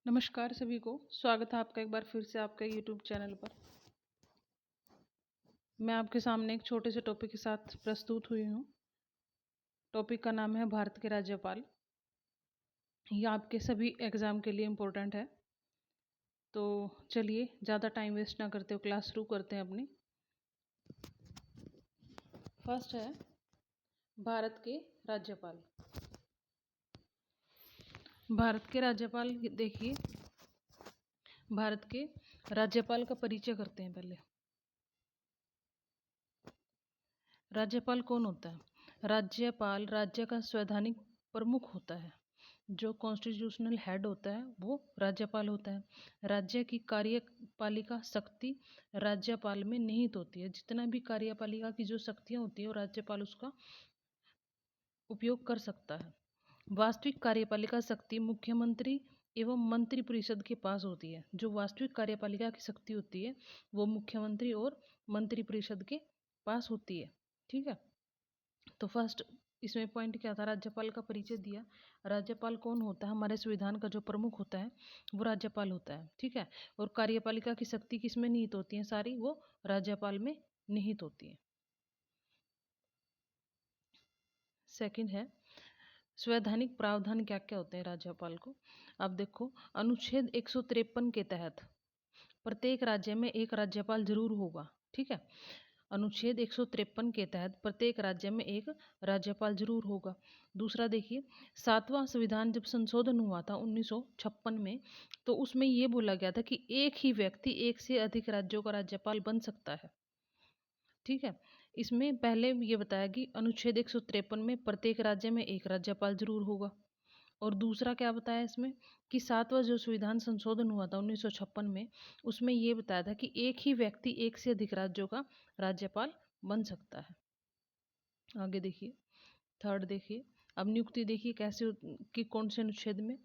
नमस्कार सभी को। स्वागत है आपका एक बार फिर से आपके यूट्यूब चैनल पर। मैं आपके सामने एक छोटे से टॉपिक के साथ प्रस्तुत हुई हूँ। टॉपिक का नाम है भारत के राज्यपाल। ये आपके सभी एग्ज़ाम के लिए इम्पोर्टेंट है। तो चलिए ज़्यादा टाइम वेस्ट ना करते हुए क्लास शुरू करते हैं अपनी। फर्स्ट है भारत के राज्यपाल। भारत के राज्यपाल देखिए, भारत के राज्यपाल का परिचय करते हैं पहले। राज्यपाल कौन होता है? राज्यपाल राज्य का संवैधानिक प्रमुख होता है। जो कॉन्स्टिट्यूशनल हेड होता है वो राज्यपाल होता है। राज्य की कार्यपालिका शक्ति राज्यपाल में निहित होती है। जितना भी कार्यपालिका की जो शक्तियाँ होती है वो राज्यपाल उसका उपयोग कर सकता है। वास्तविक कार्यपालिका शक्ति मुख्यमंत्री एवं मंत्रिपरिषद के पास होती है। जो वास्तविक कार्यपालिका की शक्ति होती है वो मुख्यमंत्री और मंत्रिपरिषद के पास होती है। ठीक है, तो फर्स्ट इसमें पॉइंट क्या था? राज्यपाल का परिचय दिया। राज्यपाल कौन होता है? हमारे संविधान का जो प्रमुख होता है वो राज्यपाल होता है। ठीक है, और कार्यपालिका की शक्ति किसमें निहित होती है? सारी वो राज्यपाल में निहित होती है। सेकंड है संवैधानिक प्रावधान क्या क्या होते हैं राज्यपाल को। अब देखो, अनुच्छेद 153 के तहत प्रत्येक राज्य में एक राज्यपाल जरूर होगा। ठीक है, अनुच्छेद 153 के तहत प्रत्येक राज्य में एक राज्यपाल जरूर होगा। दूसरा देखिए, 7वां संविधान जब संशोधन हुआ था 1956 में, तो उसमें ये बोला गया था कि एक ही व्यक्ति एक से अधिक राज्यों का राज्यपाल बन सकता है। ठीक है, इसमें पहले ये बताया कि अनुच्छेद 153 में प्रत्येक राज्य में एक राज्यपाल जरूर होगा। और दूसरा क्या बताया इसमें कि 7वां जो संविधान संशोधन हुआ था 1956 में, उसमें ये बताया था कि एक ही व्यक्ति एक से अधिक राज्यों का राज्यपाल बन सकता है। आगे देखिए, थर्ड देखिए, अब नियुक्ति देखिए कैसे कि कौन से अनुच्छेद में।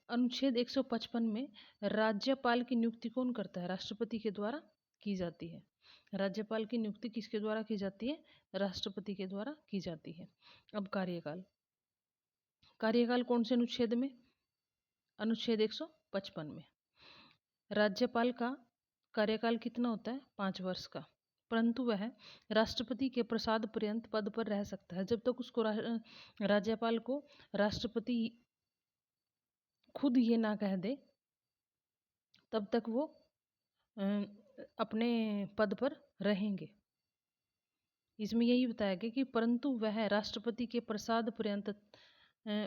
अनुच्छेद 155 में राज्यपाल की नियुक्ति कौन करता है? राष्ट्रपति के द्वारा की जाती है। राज्यपाल की नियुक्ति किसके द्वारा की जाती है? राष्ट्रपति के द्वारा की जाती है। अब कार्यकाल, कार्यकाल कौन से अनुच्छेद में? अनुच्छेद 155 में। राज्यपाल का कार्यकाल कितना होता है? 5 वर्ष का, परंतु वह राष्ट्रपति के प्रसाद पर्यंत पद पर रह सकता है। जब तक उसको राज्यपाल को राष्ट्रपति खुद ये ना कह दे तब तक वो अपने पद पर रहेंगे। इसमें यही बताया गया कि परंतु वह राष्ट्रपति के प्रसाद पर्यंत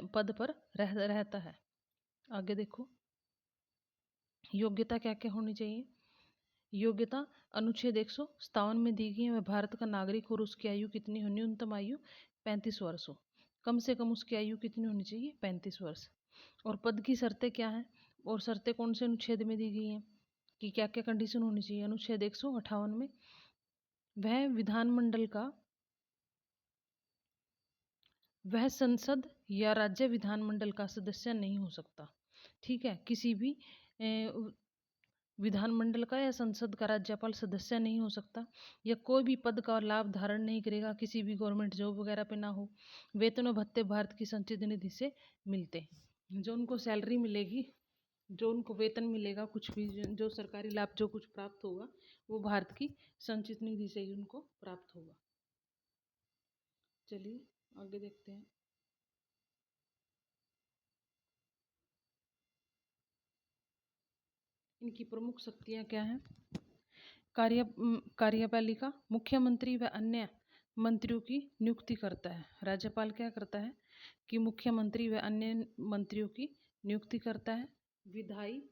पद पर रहता है। आगे देखो, योग्यता क्या क्या होनी चाहिए। योग्यता अनुच्छेद 157 में दी गई है। वह भारत का नागरिक और उसकी आयु कितनी होनी? न्यूनतम आयु 35 वर्ष हो। कम से कम उसकी आयु कितनी होनी चाहिए? 35 वर्ष। और पद की शर्तें क्या हैं और शर्तें कौन से अनुच्छेद में दी गई हैं कि क्या क्या कंडीशन होनी चाहिए? अनुच्छेद 158 में वह संसद या राज्य विधानमंडल का सदस्य नहीं हो सकता। ठीक है, किसी भी विधानमंडल का या संसद का राज्यपाल सदस्य नहीं हो सकता, या कोई भी पद का लाभ धारण नहीं करेगा, किसी भी गवर्नमेंट जॉब वगैरह पे ना हो। वेतन और भत्ते भारत की संचित निधि से मिलते हैं। जो उनको सैलरी मिलेगी, जो उनको वेतन मिलेगा, कुछ भी जो सरकारी लाभ जो कुछ प्राप्त होगा वो भारत की संचित निधि से ही उनको प्राप्त होगा। चलिए आगे देखते हैं। इनकी प्रमुख शक्तियाँ क्या हैं? कार्यपालिका मुख्यमंत्री व अन्य मंत्रियों की नियुक्ति करता है। राज्यपाल क्या करता है कि मुख्यमंत्री व अन्य मंत्रियों की नियुक्ति करता है। विधायी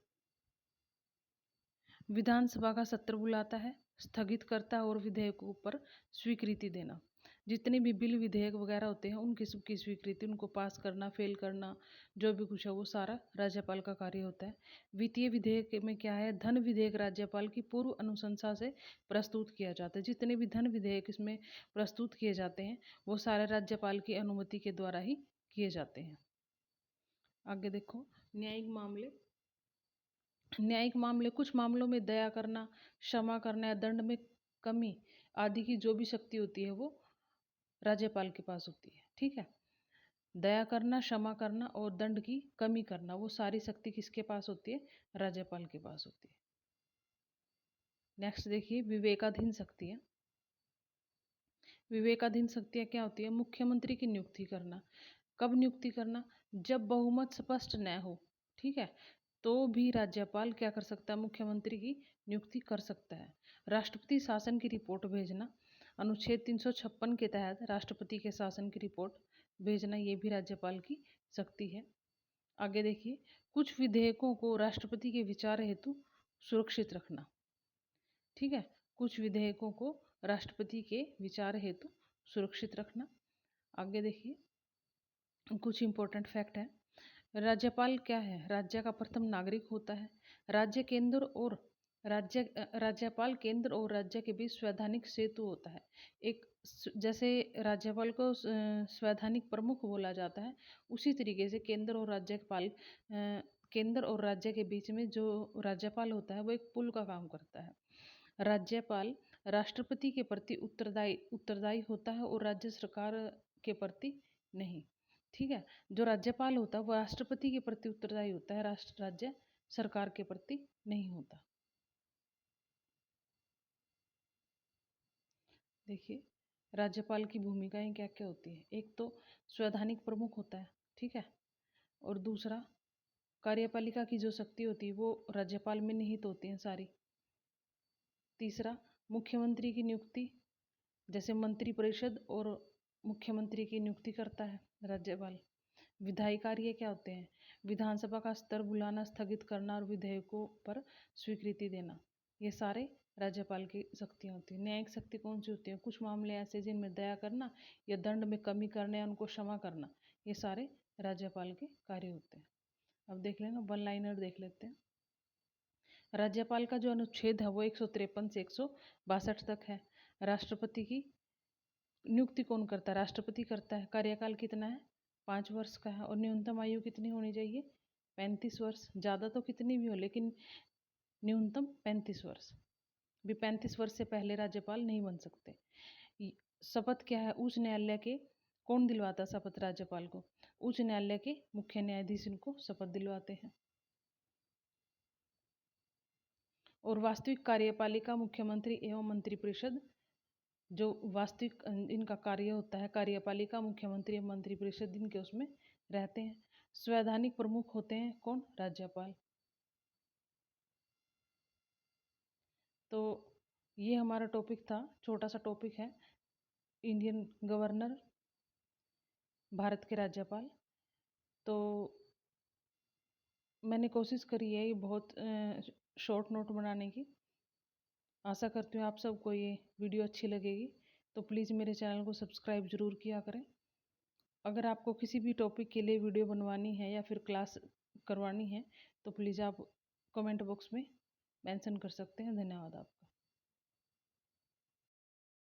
विधानसभा का सत्र बुलाता है, स्थगित करता है और विधेयकों पर स्वीकृति देना। जितने भी बिल विधेयक वगैरह होते हैं उनकी सबकी स्वीकृति, उनको पास करना, फेल करना, जो भी कुछ है वो सारा राज्यपाल का कार्य होता है। वित्तीय विधेयक में क्या है? धन विधेयक राज्यपाल की पूर्व अनुशंसा से प्रस्तुत किया जाता है। जितने भी धन विधेयक इसमें प्रस्तुत किए जाते हैं वो सारे राज्यपाल की अनुमति के द्वारा ही किए जाते हैं। आगे देखो, न्यायिक मामले। न्यायिक मामले, कुछ मामलों में दया करना, क्षमा करना या दंड में कमी आदि की जो भी शक्ति होती है वो राज्यपाल के पास होती है। ठीक है, दया करना, क्षमा करना और दंड की कमी करना, वो सारी शक्ति किसके पास होती है? राज्यपाल के पास होती है। नेक्स्ट देखिए विवेकाधीन शक्तियाँ। विवेकाधीन शक्तियाँ क्या होती है? मुख्यमंत्री की नियुक्ति करना। कब नियुक्ति करना? जब बहुमत स्पष्ट न हो, ठीक है, तो भी राज्यपाल क्या कर सकता है? मुख्यमंत्री की नियुक्ति कर सकता है। राष्ट्रपति शासन की रिपोर्ट भेजना, अनुच्छेद 356 के तहत राष्ट्रपति के शासन की रिपोर्ट भेजना, ये भी राज्यपाल की शक्ति है। आगे देखिए, कुछ विधेयकों को राष्ट्रपति के विचार हेतु सुरक्षित रखना, ठीक है, कुछ विधेयकों को राष्ट्रपति के विचार हेतु सुरक्षित रखना। आगे देखिए कुछ इंपॉर्टेंट फैक्ट है। राज्यपाल क्या है? राज्य का प्रथम नागरिक होता है। राज्यपाल केंद्र और राज्य के बीच संवैधानिक सेतु होता है। जैसे राज्यपाल को संवैधानिक प्रमुख बोला जाता है, उसी तरीके से केंद्र और राज्य के बीच में जो राज्यपाल होता है वो एक पुल का काम करता है। राज्यपाल राष्ट्रपति के प्रति उत्तरदायी होता है और राज्य सरकार के प्रति नहीं, ठीक है। जो राज्यपाल होता है वो राष्ट्रपति के प्रति उत्तरदायी होता है, राज्य सरकार के प्रति नहीं होता। देखिए राज्यपाल की भूमिकाएं क्या क्या होती है। एक तो संवैधानिक प्रमुख होता है, ठीक है, और दूसरा कार्यपालिका की जो शक्ति होती है वो राज्यपाल में निहित होती है सारी। तीसरा मुख्यमंत्री की नियुक्ति, जैसे मंत्रिपरिषद और मुख्यमंत्री की नियुक्ति करता है राज्यपाल। विधायी कार्य क्या होते हैं? विधानसभा का स्तर बुलाना, स्थगित करना और विधेयकों पर स्वीकृति देना, ये सारे राज्यपाल की शक्तियाँ होती हैं। न्यायिक शक्ति कौन सी होती है? कुछ मामले ऐसे जिनमें दया करना या दंड में कमी करना या उनको क्षमा करना, ये सारे राज्यपाल के कार्य होते हैं। अब देख लेना, वन लाइनर देख लेते हैं। राज्यपाल का जो अनुच्छेद है वो 153 से 162 तक है। राष्ट्रपति की नियुक्ति कौन करता है? राष्ट्रपति करता है। कार्यकाल कितना है? 5 वर्ष का है। और न्यूनतम आयु कितनी होनी चाहिए? 35 वर्ष। ज़्यादा तो कितनी भी हो, लेकिन न्यूनतम 35 वर्ष। भी 35 वर्ष से पहले राज्यपाल नहीं बन सकते। शपथ क्या है? उच्च न्यायालय के कौन दिलवाता शपथ राज्यपाल को? उच्च न्यायालय के मुख्य न्यायाधीश इनको शपथ दिलवाते हैं। और वास्तविक कार्यपालिका मुख्यमंत्री एवं मंत्रिपरिषद, जो वास्तविक इनका कार्य होता है, कार्यपालिका मुख्यमंत्री एवं मंत्रिपरिषद इनके उसमें रहते हैं। संवैधानिक प्रमुख होते हैं कौन? राज्यपाल। तो ये हमारा टॉपिक था, छोटा सा टॉपिक है, इंडियन गवर्नर, भारत के राज्यपाल। तो मैंने कोशिश करी है ये बहुत शॉर्ट नोट बनाने की। आशा करती हूँ आप सबको ये वीडियो अच्छी लगेगी। तो प्लीज़ मेरे चैनल को सब्सक्राइब ज़रूर किया करें। अगर आपको किसी भी टॉपिक के लिए वीडियो बनवानी है या फिर क्लास करवानी है तो प्लीज़ आप कमेंट बॉक्स में मेंशन कर सकते हैं। धन्यवाद आपका।